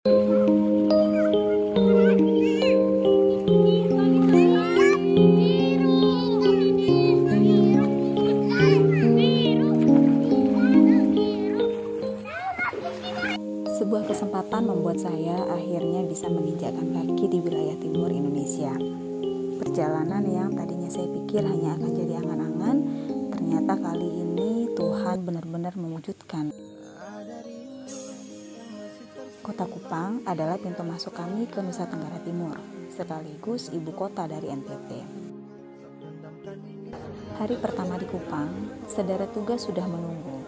Sebuah kesempatan membuat saya akhirnya bisa menginjakkan kaki di wilayah timur Indonesia. Perjalanan yang tadinya saya pikir hanya akan jadi angan-angan, ternyata kali ini Tuhan benar-benar mewujudkan. Kota Kupang adalah pintu masuk kami ke Nusa Tenggara Timur, sekaligus ibu kota dari NTT. Hari pertama di Kupang, sederet tugas sudah menunggu,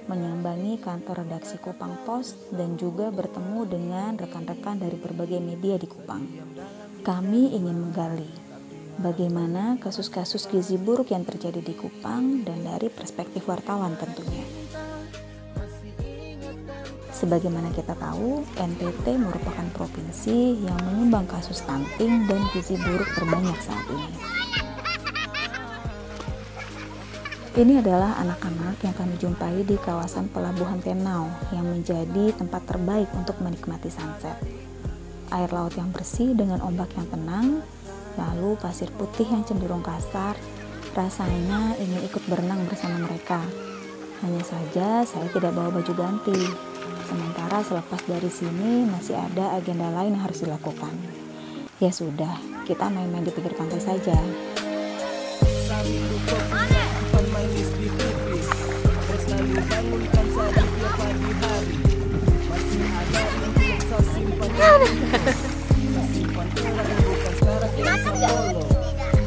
menyambangi kantor redaksi Kupang Post dan juga bertemu dengan rekan-rekan dari berbagai media di Kupang. Kami ingin menggali bagaimana kasus-kasus gizi buruk yang terjadi di Kupang dan dari perspektif wartawan tentunya. Sebagaimana kita tahu, NTT merupakan provinsi yang menyumbang kasus stunting dan gizi buruk terbanyak saat ini. Ini adalah anak-anak yang kami jumpai di kawasan Pelabuhan Tenau yang menjadi tempat terbaik untuk menikmati sunset. Air laut yang bersih dengan ombak yang tenang, lalu pasir putih yang cenderung kasar, rasanya ingin ikut berenang bersama mereka. Hanya saja saya tidak bawa baju ganti. Sementara selepas dari sini masih ada agenda lain yang harus dilakukan. Ya sudah, kita main-main di pinggir pantai saja.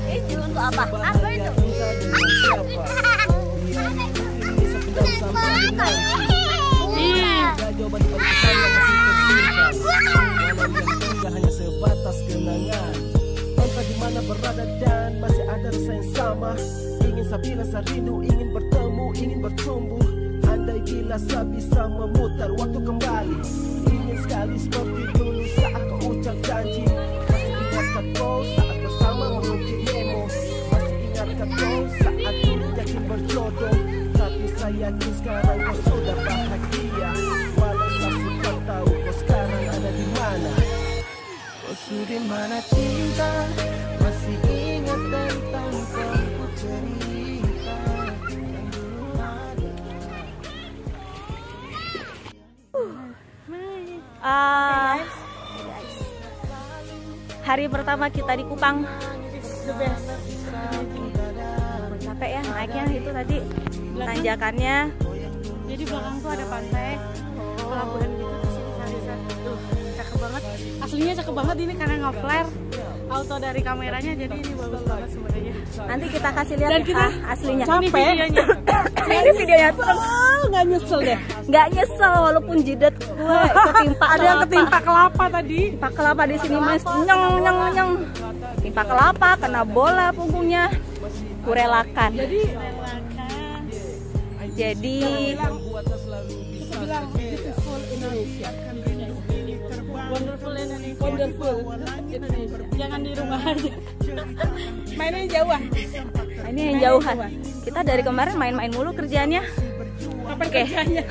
Itu untuk apa? Apa itu? Hanya sebatas kenangan. Entah di mana berada dan masih ada rasa yang sama. Ingin sabila rindu, ingin bertemu, ingin bertumbuh. Andai bila saya bisa memutar waktu kembali, ingin sekali seperti dulu saat kau ucap janji. Masih ingatkah kau saat bersama mengukir memo? Masih ingatkah kau saat dulu yakin berjodoh? Tapi saya yakin sekarang kau sudah bahagia. Walau saya suka tahu kau sekarang ada di mana. Kau sudah di mana cinta? Masih ingat tentang kau cerita yang dulu ada. Hari pertama kita di Kupang, the best. Capek ya naiknya itu tadi tanjakannya. Jadi belakang tuh ada pantai, pelabuhan gitu terus ini salisan. Tuh, cakep banget. Aslinya cakep banget ini karena nge-flare auto dari kameranya, jadi ini bagus banget sebenarnya. Nanti kita kasih lihat Dan kita aslinya. capek. Ini videonya. Ini videonya tuh Nggak nyesel deh. nggak nyesel walaupun jidat gue ketimpa Ada yang ketimpa kelapa tadi. Timpa kelapa di sini mas, nyeng. Timpa kelapa, kena bola punggungnya, kurelakan. Jadi Bilang beautiful Indonesia. Wonderful Indonesia. Jangan di rumah aja. Mainnya jauhan. ini yang jauhan. Kita dari kemarin main-main mulu kerjaannya. Kapan Oke. kerjanya?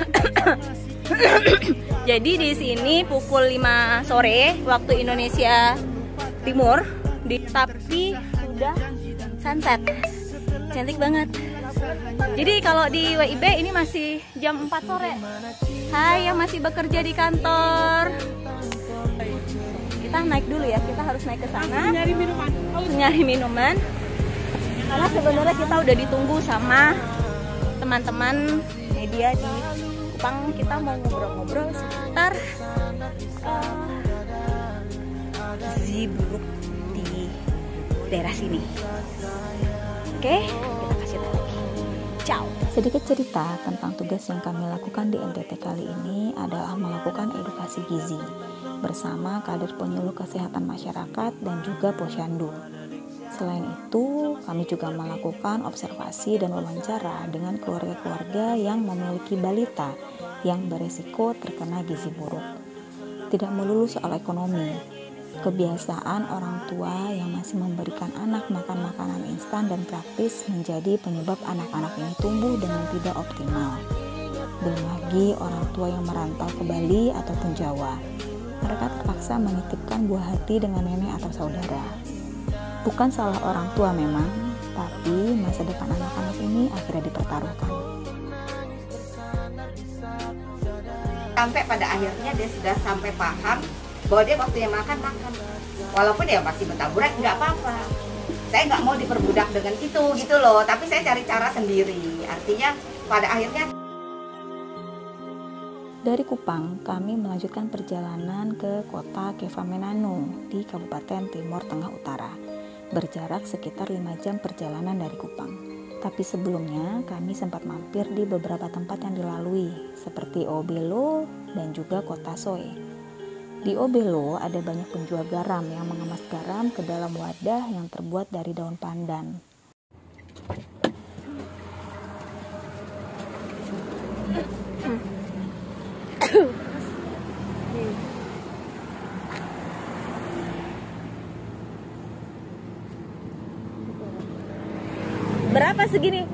Jadi di sini pukul 5 sore waktu Indonesia Timur, tapi sudah sunset. Cantik banget. Jadi kalau di WIB ini masih jam 4 sore. Hai yang masih bekerja di kantor. Kita naik dulu ya, kita harus naik ke sana. Nyari minuman. Nyari minuman. Karena sebenarnya kita udah ditunggu sama teman-teman media di Kupang. Kita mau ngobrol-ngobrol seputar gizi buruk di daerah sini. Oke, kita kasih tahu lagi. Ciao. Sedikit cerita tentang tugas yang kami lakukan di NTT kali ini adalah melakukan edukasi gizi bersama kader penyuluh kesehatan masyarakat dan juga posyandu. Selain itu, kami juga melakukan observasi dan wawancara dengan keluarga-keluarga yang memiliki balita yang beresiko terkena gizi buruk. Tidak melulu soal ekonomi, kebiasaan orang tua yang masih memberikan anak makan makanan instan dan praktis menjadi penyebab anak-anak ini tumbuh dengan tidak optimal. Belum lagi orang tua yang merantau ke Bali ataupun Jawa. mereka terpaksa menitipkan buah hati dengan nenek atau saudara. Bukan salah orang tua memang, tapi masa depan anak-anak ini akhirnya dipertaruhkan. Sampai pada akhirnya dia sudah sampai paham bahwa dia waktunya makan. Walaupun dia masih bertaburan, nggak apa-apa. Saya nggak mau diperbudak dengan itu gitu loh, tapi saya cari cara sendiri. Artinya pada akhirnya Dari Kupang, kami melanjutkan perjalanan ke kota Keva Menanu di Kabupaten Timur Tengah Utara. Berjarak sekitar 5 jam perjalanan dari Kupang. Tapi sebelumnya kami sempat mampir di beberapa tempat yang dilalui, seperti Obelo dan juga kota Soe. Di Obelo ada banyak penjual garam yang mengemas garam ke dalam wadah yang terbuat dari daun pandan. Berapa segini?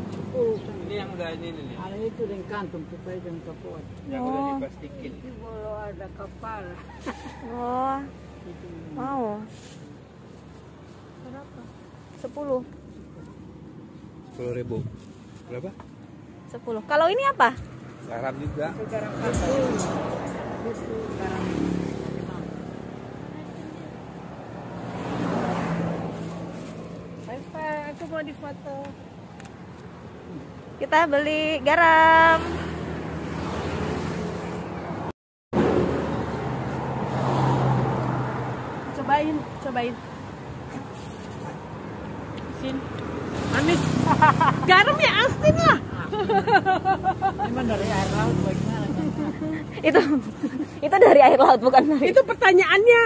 Ini yang udah ini nih. Itu dengan kantung supaya jangan kapot. Yang udah diplastikin. Itu kalau ada kapal. Oh, mau. Berapa? 10. 10.000. Berapa? 10. Kalau ini apa? Garam juga. Garam kapal. Itu garam. Bye-bye, aku mau difoto. Kita beli garam. Cobain. Asin. Manis. Garamnya asin lah. Emang dari air laut bagaimana? Itu dari air laut bukan dari. Itu pertanyaannya.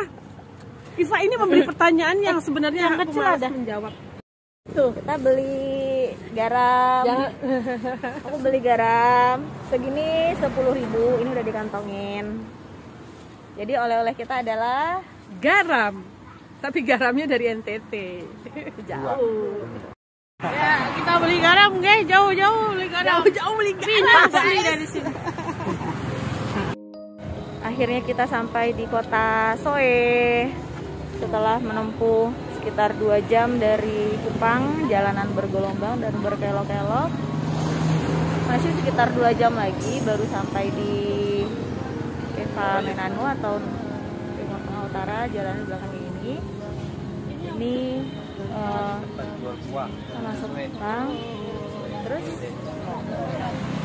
Iva ini memberi pertanyaan yang sebenarnya Yang aku kecil malas ada. menjawab. Tuh. Kita beli garam. Aku beli garam segini 10.000. Ini udah dikantongin. Jadi oleh-oleh kita adalah Garam. Tapi garamnya dari NTT. Jauh. Ya, kita beli garam, guys. Jauh-jauh beli garam. Jauh beli garam. Asli dari sini. akhirnya kita sampai di kota Soe setelah menempuh sekitar 2 jam dari Kupang, jalanan bergelombang dan berkelok-kelok. Masih sekitar 2 jam lagi baru sampai di Keva Menanu atau Timur Tengah Utara, jalan di belakang ini. Ini masuk Kupang. Terus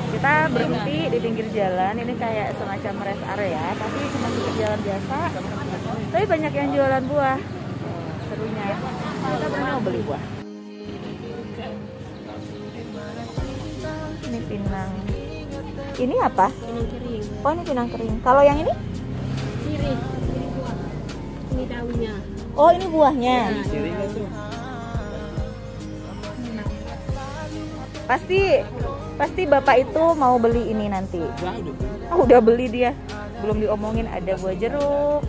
kita berhenti di pinggir jalan. Ini kayak semacam rest area, tapi cuma pinggir jalan biasa. Tapi banyak yang jualan buah. Serunya kita mau beli buah. Ini pinang. Ini apa? Pinang kering. Oh, ini pinang kering. Kalau yang ini? Sirih. Ini buah. Ini daunnya. Oh, ini buahnya. Pasti bapak itu mau beli ini nanti. Oh, udah beli dia. Belum diomongin, ada buah jeruk.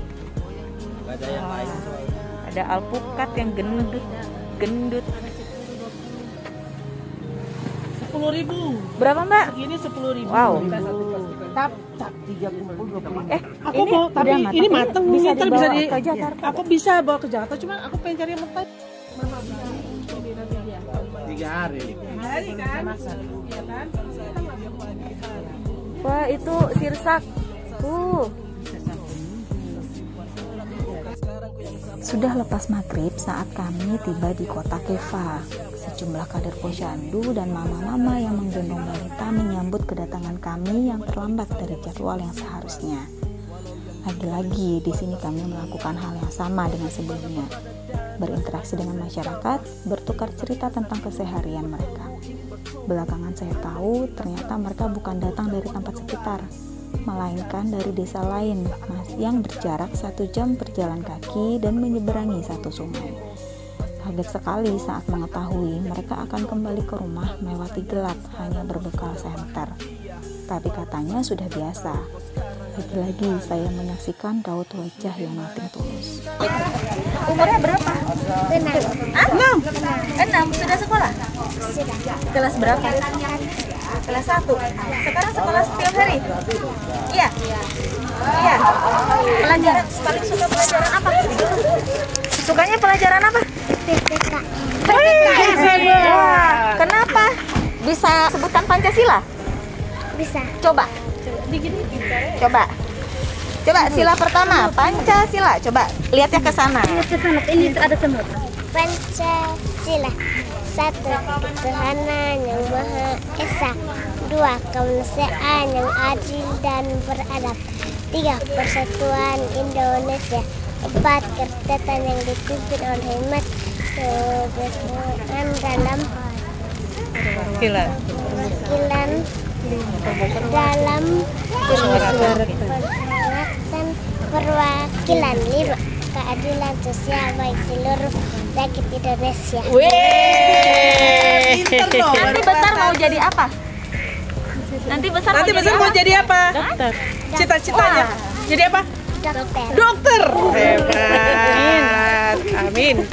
Ada yang lain. Ada alpukat yang gendut. 10.000. Berapa, Mbak? Ini 10.000. Wow. Tap 3 kumpul 20. Aku mau, tapi ini mateng nih, bisa ntar dibawa bisa ke Jakarta. Aku bisa bawa ke Jakarta, cuman aku pengen cari yang mentah. 3 hari. Hari kan? Iya kan? Wah, itu sirsak. Sudah lepas maghrib saat kami tiba di kota Keva. Sejumlah kader posyandu dan mama-mama yang menggendong balita menyambut kedatangan kami yang terlambat dari jadwal yang seharusnya. Lagi-lagi di sini kami melakukan hal yang sama dengan sebelumnya. Berinteraksi dengan masyarakat, bertukar cerita tentang keseharian mereka. Belakangan saya tahu ternyata mereka bukan datang dari tempat sekitar, melainkan dari desa lain yang berjarak 1 jam berjalan kaki dan menyeberangi satu sungai. Kaget sekali saat mengetahui mereka akan kembali ke rumah melewati gelap hanya berbekal senter. Tapi katanya sudah biasa. Lagi-lagi saya menyaksikan raut wajah yang nothing tulus. Umurnya berapa? 6. Sudah sekolah? Kelas berapa? Kelas 1. Sekarang sekolah setiap hari? Iya. Iya. Pelajaran paling suka pelajaran apa? Sukanya pelajaran apa? Wah, kenapa? Bisa sebutkan Pancasila? Bisa. Coba. Coba sila pertama, Pancasila. Coba lihat ya ke sana. Ini ada semut. Pancasila. 1. Ketuhanan yang Maha Esa. 2. Kemanusiaan yang adil dan beradab. 3. Persatuan Indonesia. 4. Kegiatan yang dipimpin oleh hikmat kebersamaan dalam dalam perwakilan. 5. Keadilan sosial bagi seluruh rakyat Indonesia. Nanti besar mau jadi apa? Nanti besar mau jadi apa? Dokter. Cita-citanya jadi apa? Dokter. Dokter. Hebat. Amin.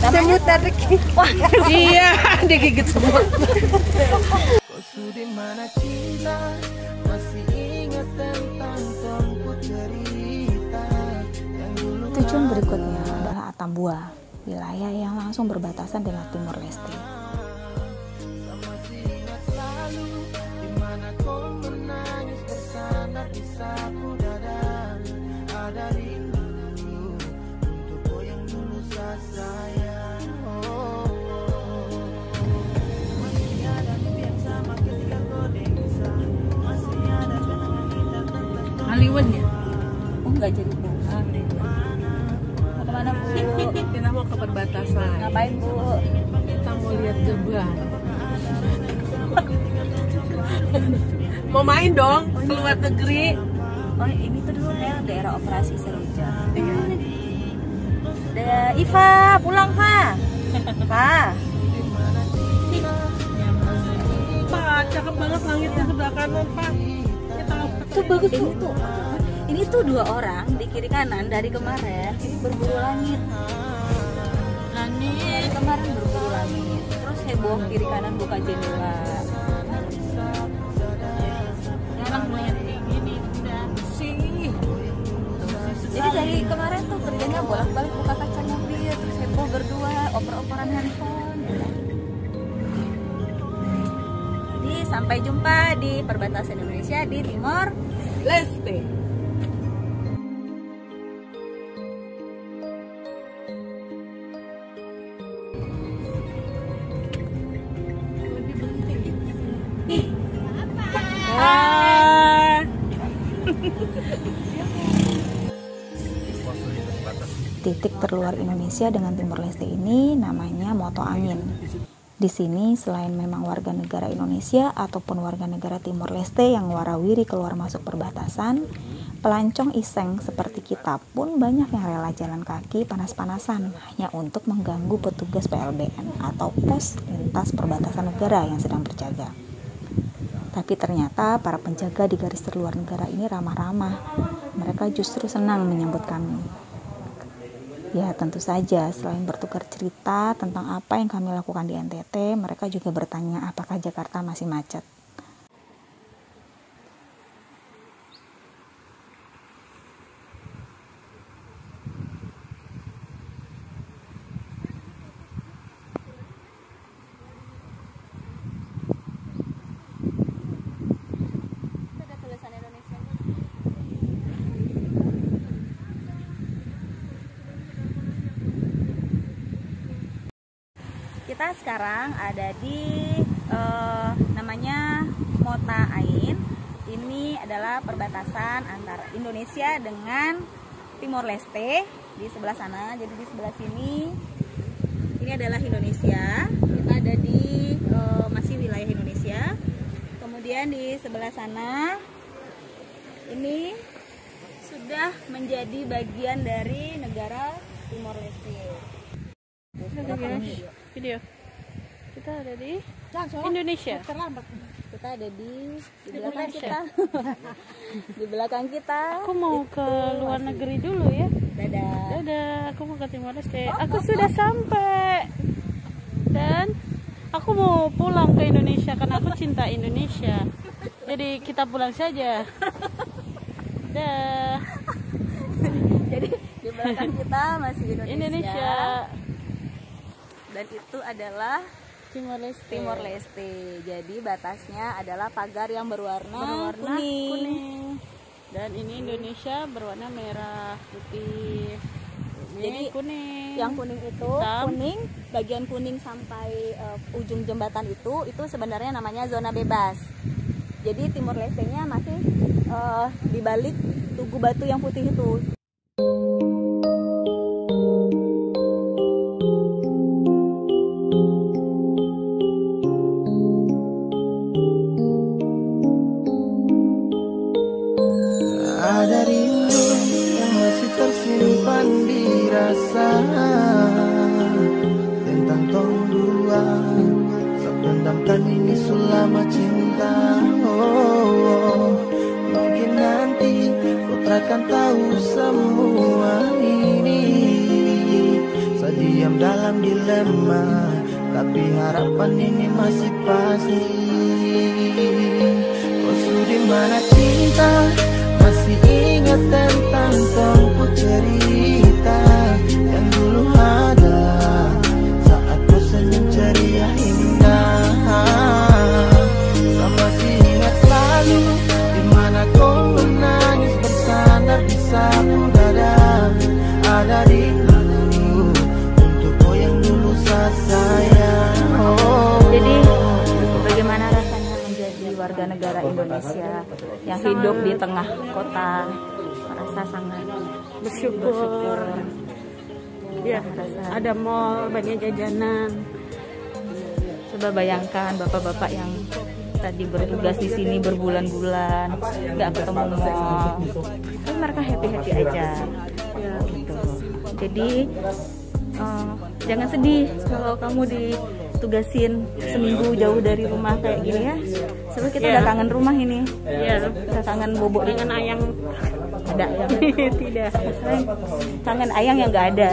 Semut tadi. Wah, Iya, digigit semut. Kau sudah mana cinta, masih ingat tentang tuanku cerita yang dulu. Tujuan berikutnya adalah Atambua, wilayah yang langsung berbatasan dengan Timor Leste. Masih ingat selalu di mana kau menangis bersandar di sapu dada. Ada rindu untuk kau yang dulu saya sayang. Masih ada mimpi yang sama ketika kau desa. Masih ada kenangan indah tentang Hollywood ya? oh nggak jadi Bu. Mau kemana Bu? Kita mau ke perbatasan. Ngapain Bu? Kita mau lihat gebang. Mau main dong ke luar negeri. Oh ini tuh dulu daerah operasi Seroja. Iva pulang Fa. Pak, cakep banget langitnya sebelah kanan, Pak. Kita Tuh bagus tuh. Ini tuh 2 orang di kiri kanan dari kemarin ini berburu langit. Dari kemarin berburu langit. Terus heboh kiri kanan buka jendela. orang melihat kayak gini udah sih. Jadi dari kemarin tuh kerjanya bolak-balik buka kaca mobil, terus heboh berdua, oper-operan handphone. Jadi sampai jumpa di perbatasan Indonesia di Timor Leste. Titik terluar Indonesia dengan Timor Leste ini namanya Moto Angin. Di sini selain memang warga negara Indonesia ataupun warga negara Timor Leste yang warawiri keluar masuk perbatasan, pelancong iseng seperti kita pun banyak yang rela jalan kaki panas-panasan hanya untuk mengganggu petugas PLBN atau pos lintas perbatasan negara yang sedang berjaga. Tapi ternyata para penjaga di garis terluar negara ini ramah-ramah. Mereka justru senang menyambut kami. Ya tentu saja selain bertukar cerita tentang apa yang kami lakukan di NTT, mereka juga bertanya apakah Jakarta masih macet. Kita sekarang ada di namanya Mota Ain. Ini adalah perbatasan antara Indonesia dengan Timor Leste di sebelah sana. Jadi di sebelah sini ini adalah Indonesia. Kita ada di masih wilayah Indonesia. Kemudian di sebelah sana ini sudah menjadi bagian dari negara Timor Leste. Video. Kita ada di Indonesia. Kita ada di belakang kita. Di belakang kita. Aku mau ke luar negeri dulu ya. Dadah. Dadah, aku mau ke Timor Leste. Aku sudah sampai. Dan aku mau pulang ke Indonesia karena aku cinta Indonesia. Jadi kita pulang saja. Dadah. Jadi di belakang kita masih Indonesia. Indonesia. Dan itu adalah Timor Leste. Timor Leste. Jadi batasnya adalah pagar yang berwarna, kuning. Dan ini Indonesia berwarna merah, putih. Jadi kuning. Yang kuning itu kuning, bagian kuning sampai ujung jembatan itu sebenarnya namanya zona bebas. Jadi Timor Leste-nya masih di balik tugu batu yang putih itu. Ada rindu yang masih tersimpan di rasa tentang tong dua, sependamkan ini selama cinta. Mungkin nanti kau takkan tahu semua ini. Saya diam dalam dilema, tapi harapan ini masih pasti. Kau sudah mana cinta? Masih ingat tentang tongku cerita yang dulu ada saat kau senyum ceria indah. Saya masih ingat selalu dimana kau menangis bersandar di sapu dada. Ada rindu untuk kau yang dulu saya sayang. Jadi bagaimana rasanya menjadi warga negara Indonesia yang hidup di tengah kota? Merasa sangat bersyukur. Ya, ada mall, banyak jajanan. Coba bayangkan bapak-bapak yang tadi bertugas di sini berbulan-bulan nggak ketemu mall, tapi mereka happy aja. Ya, gitu. Jadi jangan sedih kalau kamu ditugasin seminggu jauh dari rumah kayak gini ya. Sebab kita udah kangen rumah ini. Ya, Udah kangen bobok, kangen ayang. ada ayang. Tidak. Kangen ayang yang nggak ada.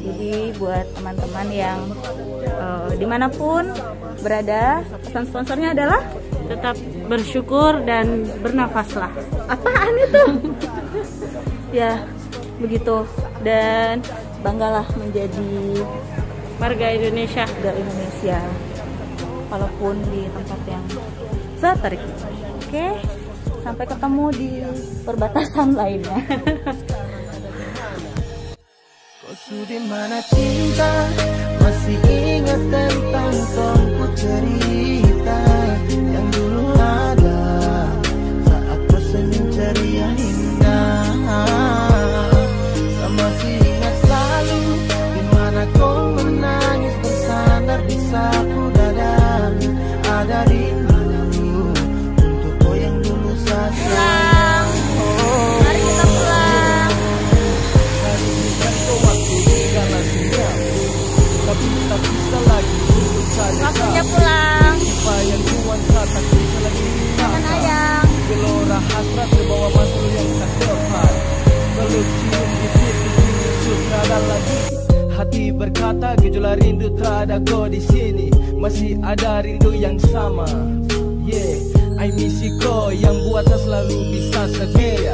Jadi buat teman-teman yang dimanapun berada, pesan sponsornya adalah Tetap bersyukur dan bernafaslah. apaan itu? Ya begitu, dan banggalah menjadi Warga Indonesia. warga Indonesia walaupun di tempat yang seterik. Oke, sampai ketemu di perbatasan lainnya. Kau sudah mana cinta? Masih ingat tentang tongku cerita yang dulu ada saat kau senyum ceria indah. Saya masih ingat selalu dimana kau menangis bersandar di sapu dada. Ada rindu untuk kau yang dulu saya sayang. Mari kita pulang. Tapi tak bisa lagi untuk saja. Waktunya pulang. Bayang nuansa tak bisa lagi Kangen ditata. ayang. Gelora hasrat terbawa masuk yang tak tepat. Peluk cium bibir bikin nada lagi. Hati berkata gejolak rindu terhadap kau di sini. Masih ada rindu yang sama. Yeah, I miss you kau yang buat tak selalu bisa setia.